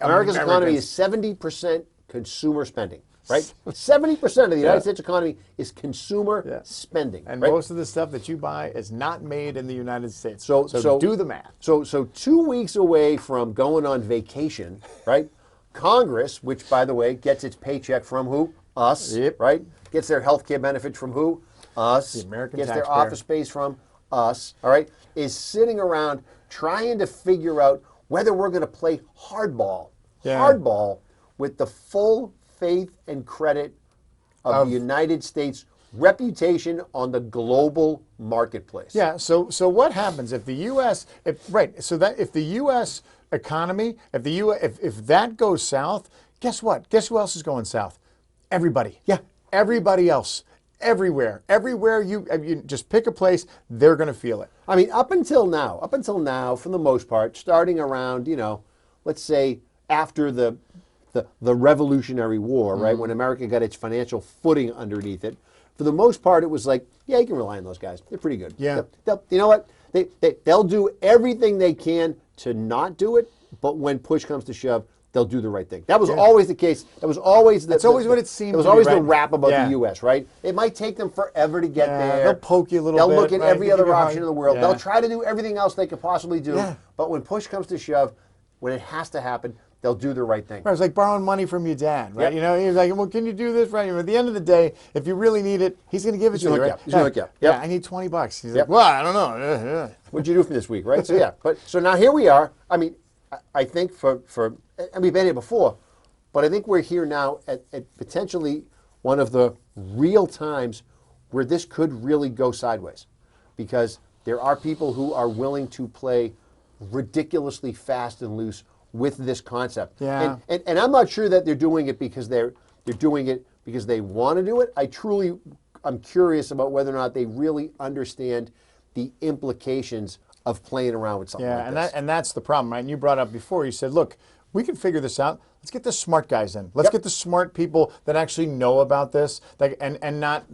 America's economy is 70% consumer spending. Right, 70% of the United States economy is consumer spending, and most of the stuff that you buy is not made in the United States. So do the math. So 2 weeks away from going on vacation, right? Congress, which by the way gets its paycheck from who? Us, right? Gets their health care benefits from who? Us. The American Gets taxpayer. their office space from us. All right, is sitting around trying to figure out whether we're going to play hardball with the full faith and credit of the United States reputation on the global marketplace. Yeah. So what happens if the U.S. if the U.S. economy, if that goes south, guess what? Guess who else is going south? Everybody. Yeah. Everybody else. Everywhere you just pick a place, they're going to feel it. I mean, up until now, for the most part, starting around, let's say after the Revolutionary War, right, when America got its financial footing underneath it, for the most part, it was like, yeah, you can rely on those guys. They're pretty good. Yeah. You know what? They'll do everything they can to not do it, but when push comes to shove, they'll do the right thing. That was always the case. That was always That's always what it seemed. It was always the rap about the U.S., right? It might take them forever to get there. They'll poke you a little bit. They'll look at every other option in the world. Yeah. They'll try to do everything else they could possibly do. Yeah. But when push comes to shove, when it has to happen, they'll do the right thing. Right, it's like borrowing money from your dad, right? He's like, well, can you do this? Right. At the end of the day, if you really need it, he's going to give it to you, right? He's going to look you. Yeah, I need $20. He's like, well, I don't know. What'd you do for this week, right? So now here we are. I mean, I think and we've been here before, but I think we're here now at potentially one of the real times where this could really go sideways, because there are people who are willing to play ridiculously fast and loose with this concept. Yeah. And I'm not sure that they're doing it because they're doing it because they want to do it. I'm curious about whether or not they really understand the implications of playing around with something like this. And that's the problem, right? And you brought up before, you said, look, we can figure this out. Let's get the smart guys in. Let's get the smart people that actually know about this, and not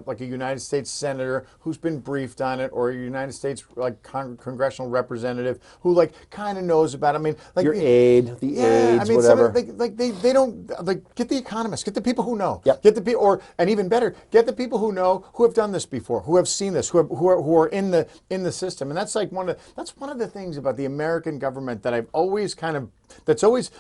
like a United States senator who's been briefed on it, or a United States congressional representative who kind of knows about it. I mean, like your aide, aides, whatever. They don't get the economists, get the people who know. Yep. Get the people, and even better, get the people who know, who have done this before, who have seen this, who are in the system. And that's one of the things about the American government that I've always that's always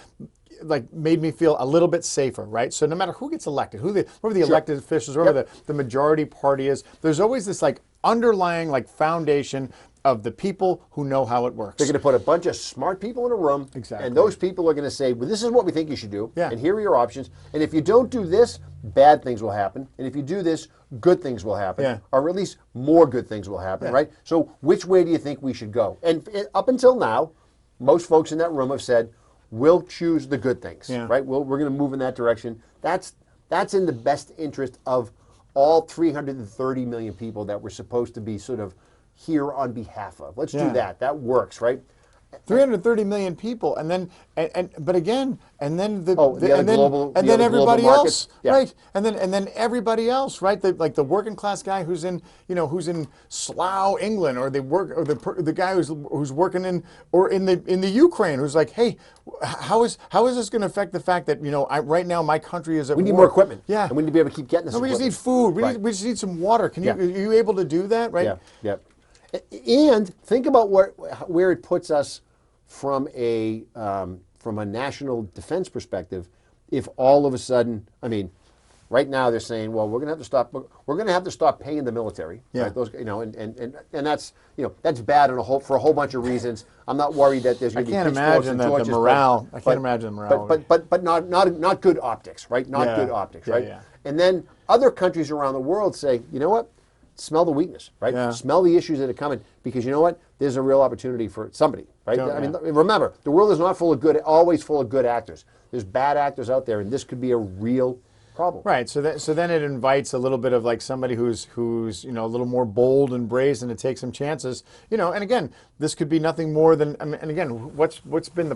made me feel a little bit safer, right? So no matter who gets elected, whoever the elected officials, whoever the majority party is, there's always this underlying foundation of the people who know how it works. They're going to put a bunch of smart people in a room, and those people are going to say, well, this is what we think you should do, and here are your options, and if you don't do this, bad things will happen, and if you do this, good things will happen, or at least more good things will happen, right? So which way do you think we should go? And up until now, most folks in that room have said, we'll choose the good things, right? We're going to move in that direction. That's in the best interest of all 330 million people that we're supposed to be sort of here on behalf of. Let's do that. That works, right? 330 million people, and then everybody else, right? And then everybody else, right? The working class guy who's in Slough, England, or the guy who's working in the Ukraine, who's like, hey, how is this going to affect the fact that right now my country is at war? We need more equipment. Yeah, and we need to be able to keep getting this. No, we just need food. We just need some water. Are you able to do that? Right? Yeah. And think about where it puts us from a from a national defense perspective, if all of a sudden, I mean, right now they're saying, well, we're going to have to stop paying the military. Yeah. Right? Those, and that's, that's bad for a whole bunch of reasons. I'm not worried that there's going to be pitchforks and torches. I can't imagine the morale. But not good optics, right? Not good optics, right? Yeah. And then other countries around the world say, you know what? Smell the weakness, right? Yeah. Smell the issues that are coming, because you know what? There's a real opportunity for somebody, right? I mean, remember, the world is not always full of good actors. There's bad actors out there, and this could be a real problem. Right. So then it invites a little bit of like somebody who's a little more bold and brazen to take some chances. And again, this could be nothing more than, and again, what's been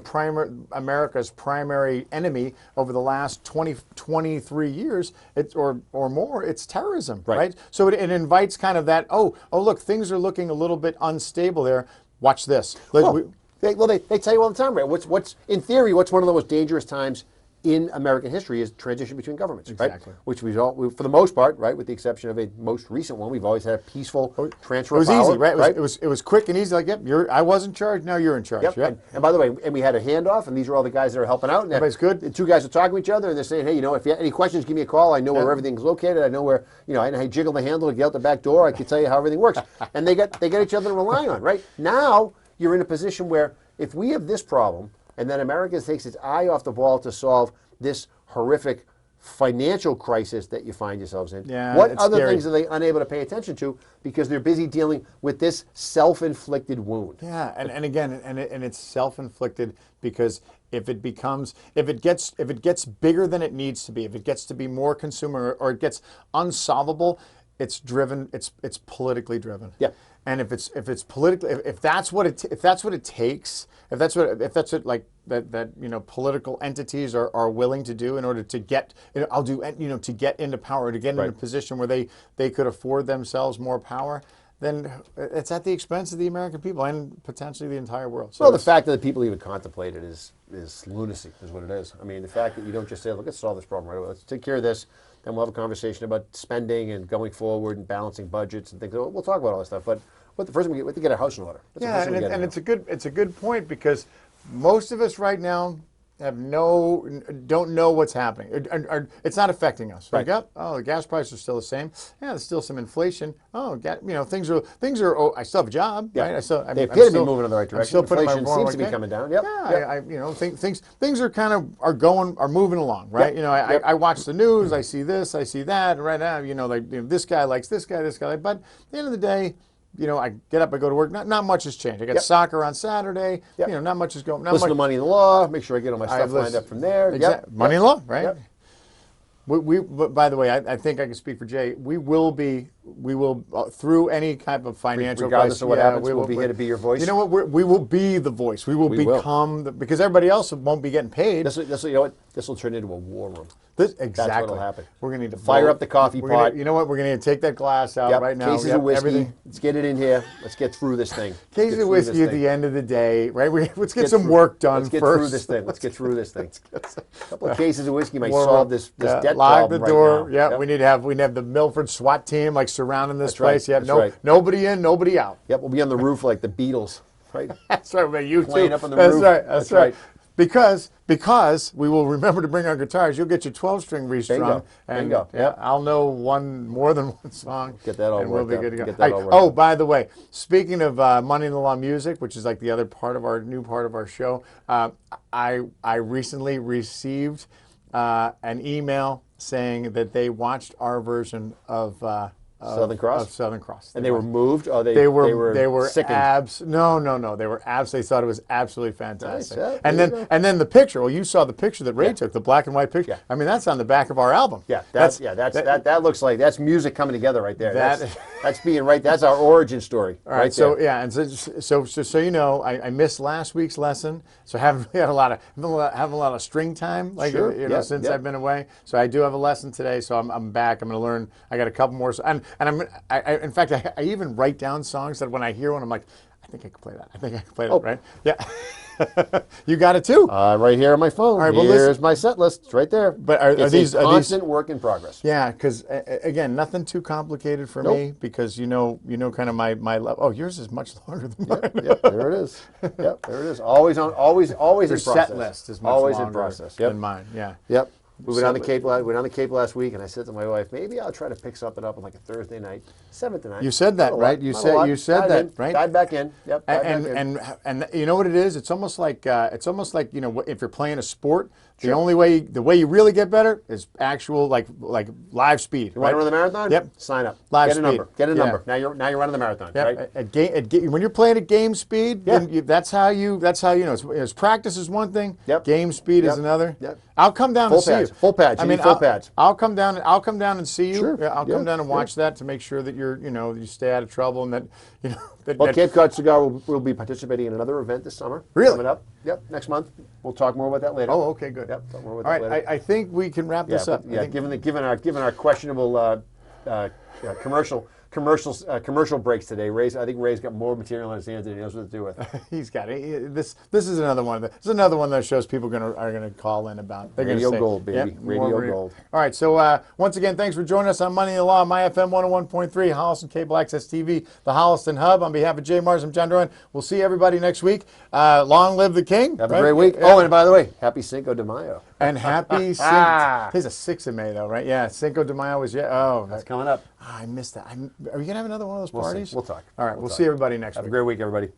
America's primary enemy over the last 23 years, or more, it's terrorism, right? So it invites kind of that, oh look, things are looking a little bit unstable there. Watch this. They tell you all the time, right? What's in theory, what's one of the most dangerous times in American history is transition between governments, exactly. Right? Which for the most part, right, with the exception of a most recent one, we've always had a peaceful transfer of power. It was easy, right? It was quick and easy. Like, yep, I was in charge. Now you're in charge. Yep. And by the way, we had a handoff, and these are all the guys that are helping out. And everybody's good. The two guys are talking to each other, and they're saying, hey, if you have any questions, give me a call. I know where everything's located. I know where, I know how you jiggle the handle to get out the back door. I can tell you how everything works. And they got each other to rely on, right? Now you're in a position where if we have this problem, and then America takes its eye off the ball to solve this horrific financial crisis that you find yourselves in. What other things are they unable to pay attention to because they're busy dealing with this self-inflicted wound? Yeah, and again, it's self-inflicted because if it gets bigger than it needs to be, if it gets to be more consumer or it gets unsolvable, it's politically driven. Yeah. And if it's politically, if that's what it takes, if that's what like that political entities are willing to do in order to get to get into power, to get in a position where they could afford themselves more power, then it's at the expense of the American people and potentially the entire world. So the fact that the people even contemplate it is lunacy, is what it is. I mean, the fact that you don't just say, look, let's solve this problem right away. Let's take care of this. Then we'll have a conversation about spending and going forward and balancing budgets and things. We'll talk about all this stuff. But first we have to get our house in order. It's a good point because most of us right now don't know what's happening. It's not affecting us. Right. Like, the gas prices are still the same. Yeah, there's still some inflation. Things are. Oh, I still have a job. Yeah. Right. They appear to be moving in the right direction. Inflation seems to be coming down. Yep. Yeah. Things are moving along. Right. Yep. I watch the news. I see this. I see that. Right now, this guy likes this guy. This guy. But at the end of the day, I get up, I go to work. Not much has changed. I got soccer on Saturday. Yep. Not much is going. Listen to Money in the Law. Make sure I get all my stuff lined up from there. Money in the Law, right? Yep. By the way, I think I can speak for Jay. We will through any type of financial regardless crisis, of what happens, we'll be here to be your voice. You know what? We will be the voice. We will become because everybody else won't be getting paid. This will turn into a war room. Exactly. That's what'll happen. We're going to need to fire up the coffee pot. You know what? We're going to need to take that glass out right now. Cases of whiskey. Let's get it in here. Let's get through this thing. Cases of whiskey at the end of the day, right? Let's get some work done first. Let's get through this thing. Let's get through this thing. A couple of cases of whiskey might solve this debt lock problem the door. right now. We need to have the Milford SWAT team like surrounding this place. Right. Nobody in, nobody out. Yep, we'll be on the roof like the Beatles, right? That's right, man. You playing too. up on the roof. That's right. Because we will remember to bring our guitars. You'll get your 12-string restrung. There you go. Yeah, I'll know more than one song. Get that all and we'll worked be out. good to go. Get that all worked out. By the way, speaking of Money in the Law music, which is like the other part of our new part of our show, I recently received an email saying that they watched our version of Southern Cross? Of Southern Cross. And they were moved? Or they were sickened? No. They were they thought it was absolutely fantastic. Nice, and then the picture. Well, you saw the picture that Ray took, the black and white picture. Yeah. I mean, that's on the back of our album. Yeah, that looks like that's music coming together right there. That's being right. That's our origin story. All right. So there. And so you know, I missed last week's lesson. So having a lot of string time, since I've been away. So I do have a lesson today. So I'm back. I'm going to learn. I got a couple more. And in fact, I even write down songs that when I hear one, I'm like, I think I can play that. I think I can play that, right? Yeah. You got it too. Right here on my phone. right, well, Here's listen- my set list. It's right there. But are it's these- a constant work in progress? Yeah, because again, nothing too complicated for me because you know kind of my level. Oh, yours is much longer than mine. Yep, there it is. Yep, there it is. Always in process. Set list is much always longer in process. Yep. than mine. Yeah. Yep. We went on the Set Cape. We went on the Cape last week, and I said to my wife, maybe I'll try to pick something up on like a Thursday night, 7th tonight. You said that, Not a right? lot, You not a said- lot. you said Dive that, in, right? Dive back in. Yep. Dive back in. And you know what it is? It's almost like you know, if you're playing a sport, the way you really get better is actual like live speed. You want to run the marathon? Yep. Sign up. Live Get a speed. number. Get a Yeah. number. Now you're running the marathon. Yep. Right. When you're playing at game speed, Yeah. then that's how you know. It's practice is one thing. Yep. Game speed is Yep. another. Yep. I'll come down Full and see pads. you. Full pads. You need full pads. I'll come down. I'll come down and see you. Sure. Yeah, I'll Yeah. come down and Yeah. watch that to make sure that you stay out of trouble and that that. Well, Cape Cod Cigar will be participating in another event this summer. Really? Coming up. Yep. Next month. We'll talk more about that later. Oh, okay, good. Yep. Talk more All about right, that later. I think we can wrap this up. Yeah, I think- given our questionable commercial breaks today, I think Ray's got more material in his hands than he knows what to do with. He's got it. This is another one. This is another one that shows people are gonna call in about. They're Radio gonna say, gold, baby. Yep, Radio more gold. All right. So once again, thanks for joining us on Money in the Law, My FM 101.3, Holliston Cable Access TV, the Holliston Hub. On behalf of Jay Mars, I'm John Drohan. We'll see everybody next week. Long live the King. Have right? a great week. Yeah. Oh, and by the way, happy Cinco de Mayo. And happy Cinco. Today's a 6th of May, though, right? Yeah, Cinco de Mayo was That's coming up. I missed that. Are you gonna have another one of those We'll see. parties? We'll talk. All right. We'll We'll talk. see everybody next Have a week. great week, everybody.